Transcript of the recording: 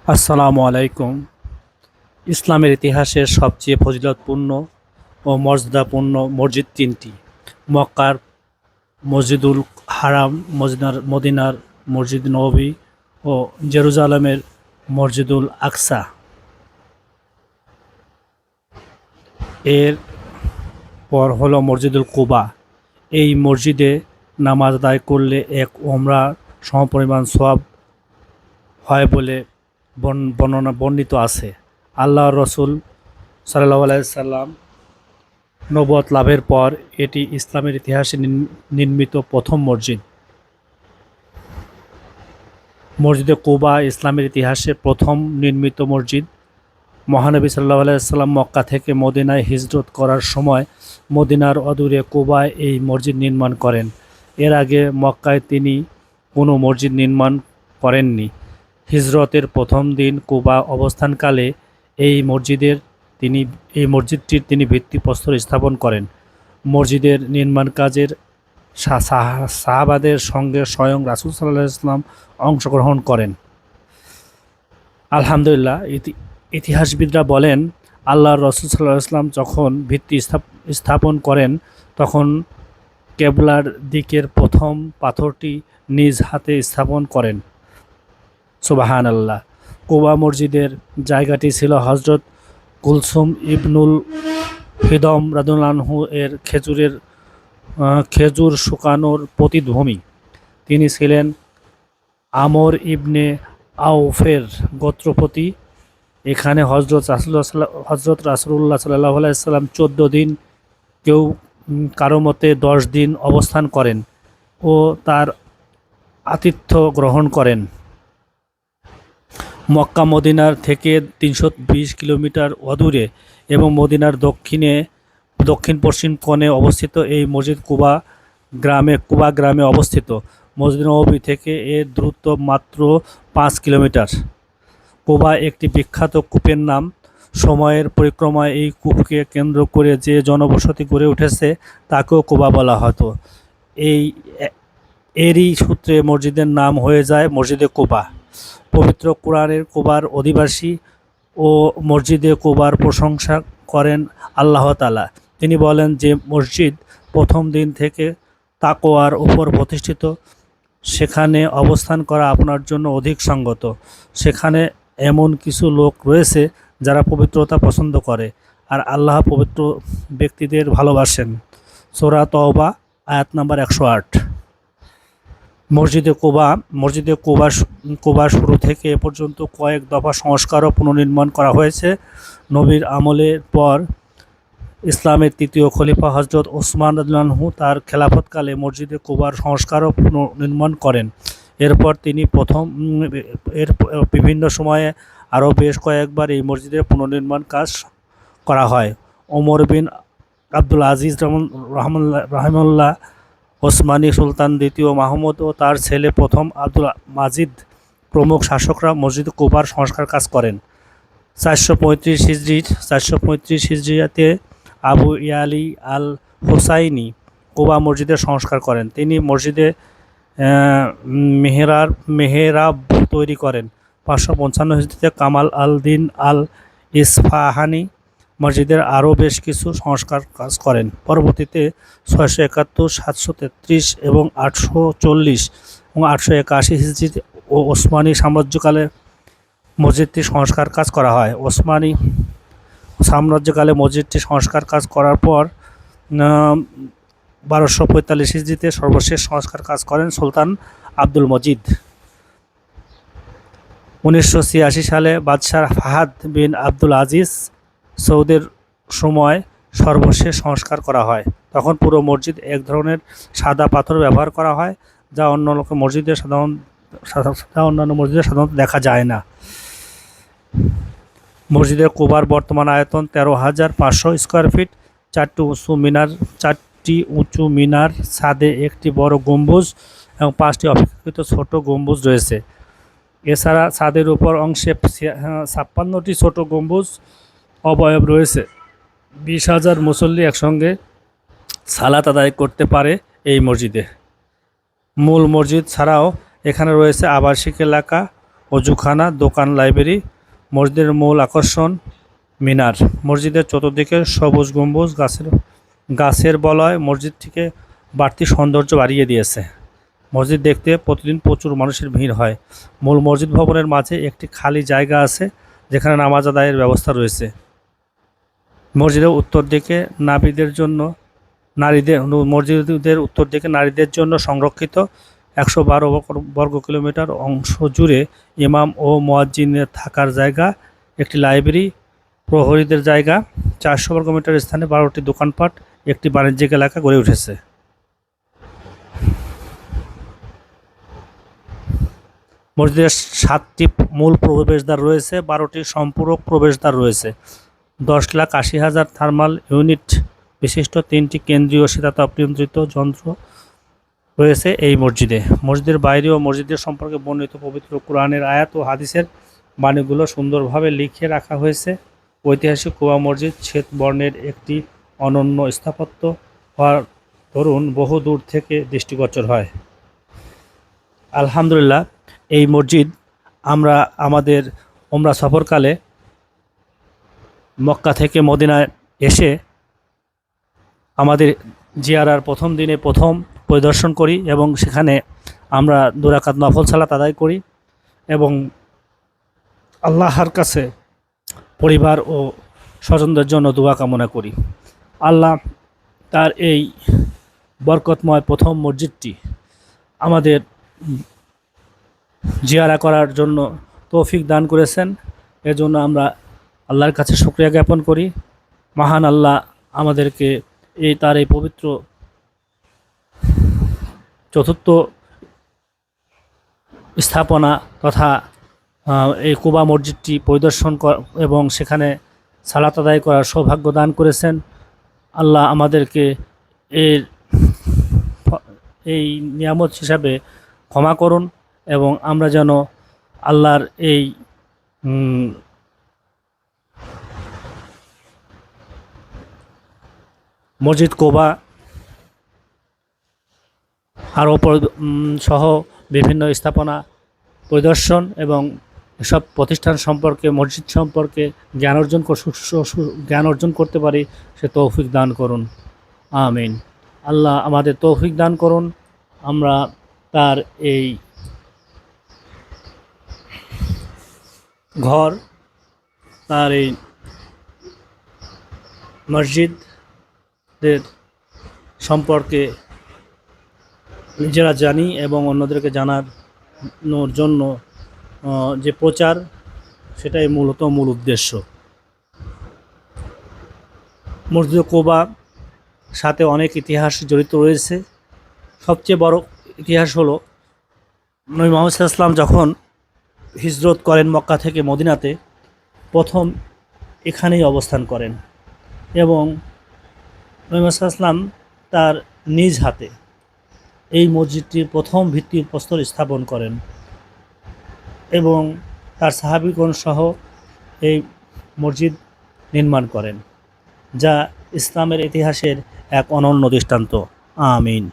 আসসালামু আলাইকুম। ইসলামের ইতিহাসের সবচেয়ে ফজিলতপূর্ণ ও মর্যাদাপূর্ণ মসজিদ তিনটি: মক্কার মসজিদুল হারাম, মদিনার মসজিদ নববী ও জেরুজালেমের মসজিদুল আকসা। এর পর হলো মসজিদুল কুবা। এই মসজিদে নামাজ আদায় করলে এক ওমরা সমপরিমাণ সওয়াব হয় বলে বর্ণিত আছে। আল্লাহর রসুল সাল্লাল্লাহু আলাইহি সাল্লাম নবুয়ত লাভের পর এটি ইসলামের ইতিহাসে নির্মিত প্রথম মসজিদ। মসজিদে কুবা ইসলামের ইতিহাসে প্রথম নির্মিত মসজিদ। মহানবী সাল্লাল্লাহু আলাইহি সাল্লাম মক্কা থেকে মদিনায় হিজরত করার সময় মদিনার অদূরে কুবায় এই মসজিদ নির্মাণ করেন। এর আগে মক্কায় তিনি কোনো মসজিদ নির্মাণ করেননি। হিজরতের প্রথম দিন কুবা অবস্থানকালে এই মসজিদটির তিনি ভিত্তিপ্রস্তর স্থাপন করেন। মসজিদের নির্মাণ কাজের সাহাবাদের সঙ্গে স্বয়ং রাসূল সাল্লাল্লাহু আলাইহি ওয়াসাল্লাম অংশগ্রহণ করেন। আলহামদুলিল্লাহ, ইতিহাসবিদরা বলেন, আল্লাহর রাসূল সাল্লাল্লাহু আলাইহি ওয়াসাল্লাম যখন ভিত্তি স্থাপন করেন তখন কেবলার দিকের প্রথম পাথরটি নিজ হাতে স্থাপন করেন। সুবহানাল্লাহ। কুবা মসজিদের জায়গাটি ছিল হযরত কুলসুম ইবনুল হিদম রাদিয়াল্লাহু আনহু এর খেজুর শুকানোর পতিতভূমি। তিনি ছিলেন আমর ইবনে আউফের গোত্রপতি। এখানে হযরত রাসূলুল্লাহ সাল্লাল্লাহু আলাইহি সাল্লাম 14 দিন, কেউ কারো মতে 10 দিন অবস্থান করেন ও তার আতিথ্য গ্রহণ করেন। মক্কা মদিনার থেকে 320 কিলোমিটার অদূরে এবং মদিনার দক্ষিণ পশ্চিম কোণে অবস্থিত এই মসজিদ কুবা গ্রামে অবস্থিত। মসজিদ নববী থেকে এর দূরত্ব মাত্র 5 কিলোমিটার। কুবা একটি বিখ্যাত কূপের নাম। সময়ের পরিক্রমায় এই কূপকে কেন্দ্র করে যে জনবসতি গড়ে উঠেছে তাকেও কুবা বলা হতো। এরই সূত্রে মসজিদের নাম হয়ে যায় মসজিদে কুবা। পবিত্র কোরআনের কুবার অধিবাসী ও মসজিদে কুবার প্রশংসা করেন আল্লাহ তাআলা। তিনি বলেন যে মসজিদ প্রথম দিন থেকে তাকওয়ার উপর প্রতিষ্ঠিত। সেখানে অবস্থান করা আপনার জন্য অধিক সঙ্গত। সেখানে এমন কিছু লোক রয়েছে যারা পবিত্রতা পছন্দ করে, আর আল্লাহ পবিত্র ব্যক্তিদের ভালোবাসেন। সূরা তওবা আয়াত নাম্বার 108। মসজিদে কুবা শুরু থেকে এ পর্যন্ত কয়েক দফা সংস্কার ও পুনর্নির্মাণ করা হয়েছে। নবীর আমলের পর ইসলামের তৃতীয় খলিফা হযরত ওসমান রাদিয়াল্লাহু আনহু তার খেলাফতকালে মসজিদে কুবার সংস্কার ও পুনর্নির্মাণ করেন। এরপর তিনি বিভিন্ন সময়ে আরও বেশ কয়েকবার এই মসজিদের পুনর্নির্মাণ কাজ করা হয়। ওমর বিন আব্দুল আজিজ রাহিমাহুল্লাহ, ওসমানী সুলতান দ্বিতীয় মাহমুদ ও তার ছেলে প্রথম আব্দুল মাজিদ প্রমুখ শাসকরা মসজিদ কুবার সংস্কার কাজ করেন। 435 হিজরিয়াতে আবু ইয়ালি আল হুসাইনি কুবা মসজিদের সংস্কার করেন। তিনি মসজিদে মেহরাব তৈরি করেন। 555 হিজরিতে কামাল আল-দিন আল ইসফাহানি মসজিদের আরও বেশ কিছু সংস্কার কাজ করেন। পরবর্তীতে 671, 733 এবং 840 এবং 881 হিজরিতে ও ওসমানী সাম্রাজ্যকালে মসজিদটি সংস্কার কাজ করা হয়। ওসমানী সাম্রাজ্যকালে মসজিদটি সংস্কার কাজ করার পর 1245 হিজরিতে সর্বশেষ সংস্কার কাজ করেন সুলতান আব্দুল মজিদ। 1986 সালে বাদশাহ ফাহাদ বিন আব্দুল আজিজ সৌদের সময় সর্বশেষ সংস্কার করা হয়। তখন পুরো মসজিদ এক ধরনের সাদা পাথর ব্যবহার করা হয়, যা অন্যান্য মসজিদে সাধারণত দেখা যায় না। মসজিদের কুবার বর্তমান আয়তন 13,500 স্কোয়ার ফিট। 4টি উঁচু মিনার, ছাদে একটি বড় গম্বুজ এবং 5টি অপেক্ষাকৃত ছোট গম্বুজ রয়েছে। এছাড়া ছাদের উপর অংশে 56টি ছোট গম্বুজ অবয়ব রয়েছে। 20,000 মুসল্লি একসঙ্গে সালাত আদায় করতে পারে এই মসজিদে। মূল মসজিদ ছাড়াও এখানে রয়েছে আবাসিক এলাকা অজুখানা, দোকান, লাইব্রেরি। মসজিদের মূল আকর্ষণ মিনার। মসজিদের চতুর্দিকে সবুজ গম্বুজ, গাছের বলয় মসজিদটিকে বাড়তি সৌন্দর্য বাড়িয়ে দিয়েছে। মসজিদ দেখতে প্রতিদিন প্রচুর মানুষের ভিড় হয়। মূল মসজিদ ভবনের মাঝে একটি খালি জায়গা আছে যেখানে নামাজ আদায়ের ব্যবস্থা রয়েছে। মসজিদের উত্তর দিকে মসজিদের উত্তর দিকে নারীদের জন্য সংরক্ষিত 112 বর্গ কিলোমিটার অংশ জুড়ে ইমাম ও মুয়াজ্জিনের থাকার জায়গা, একটি লাইব্রেরি, প্রহরীদের জায়গা, 400 বর্গমিটার স্থানে 12টি দোকানপাট, একটি বাণিজ্যিক এলাকা গড়ে উঠেছে। মসজিদের 7টি মূল প্রবেশদ্বার রয়েছে, 12টি সম্পূরক প্রবেশদ্বার রয়েছে। 10,80,000 থার্মাল ইউনিট বিশিষ্ট 3টি কেন্দ্রীয় শীতাতপ নিয়ন্ত্রিত যন্ত্র রয়েছে এই মসজিদে। মসজিদের বাইরে ও মসজিদের সম্পর্কে বর্ণিত পবিত্র কোরআনের আয়াত ও হাদিসের বাণীগুলো সুন্দরভাবে লিখে রাখা হয়েছে। ঐতিহাসিক কুবা মসজিদ শ্বেত বর্ণের একটি অনন্য স্থাপত্য হওয়ার দরুন বহু দূর থেকে দৃষ্টিগোচর হয়। আলহামদুলিল্লাহ, এই মসজিদ আমরা আমাদের ওমরা সফরকালে মক্কা থেকে মদিনায় এসে আমাদের জিয়ারার প্রথম দিনে প্রথম পরিদর্শন করি এবং সেখানে আমরা 2 রাকাত নফল সালাত আদায় করি এবং আল্লাহর কাছে পরিবার ও স্বজনদের জন্য দোয়া কামনা করি। আল্লাহ তার এই বরকতময় প্রথম মসজিদটি আমাদের জিয়ারা করার জন্য তৌফিক দান করেছেন। এজন্য আমরা আল্লাহর কাছে শুকরিয়া জ্ঞাপন করি। মহান আল্লাহ আমাদেরকে তার এই পবিত্র চতুর্থ স্থাপনা তথা এই কুবা মসজিদটি পরিদর্শন এবং সেখানে সালাত আদায় করার সৌভাগ্য দান করেছেন। আল্লাহ আমাদেরকে এই নিয়ামত হিসাবে ক্ষমা করুন এবং আমরা যেন আল্লাহর এই মসজিদ কুবা আর সহ বিভিন্ন স্থাপনা পরিদর্শন এবং এসব প্রতিষ্ঠান সম্পর্কে, মসজিদ সম্পর্কে জ্ঞান অর্জন করতে পারি সে তৌফিক দান করুন। আমিন। আল্লাহ আমাদের তৌফিক দান করুন। আমরা তার এই ঘর, তার এই মসজিদের সম্পর্কে নিজেরা জানি এবং অন্যদেরকে জানানোর জন্য যে প্রচার, সেটাই মূল উদ্দেশ্য। মসজিদ কুবা সাথে অনেক ইতিহাস জড়িত রয়েছে। সবচেয়ে বড় ইতিহাস হলো নবী মুহাম্মদ সাল্লাল্লাহু আলাইহি ওয়াসাল্লাম যখন হিজরত করেন মক্কা থেকে মদিনাতে, প্রথম এখানেই অবস্থান করেন এবং নবী মুহাম্মদ সাল্লাল্লাহু আলাইহি ওয়াসাল্লাম তার নিজ হাতে এই মসজিদটির প্রথম ভিত্তিপ্রস্তর স্থাপন করেন এবং তার সাহাবীগণ সহ এই মসজিদ নির্মাণ করেন, যা ইসলামের ইতিহাসের এক অনন্য দৃষ্টান্ত। আমিন।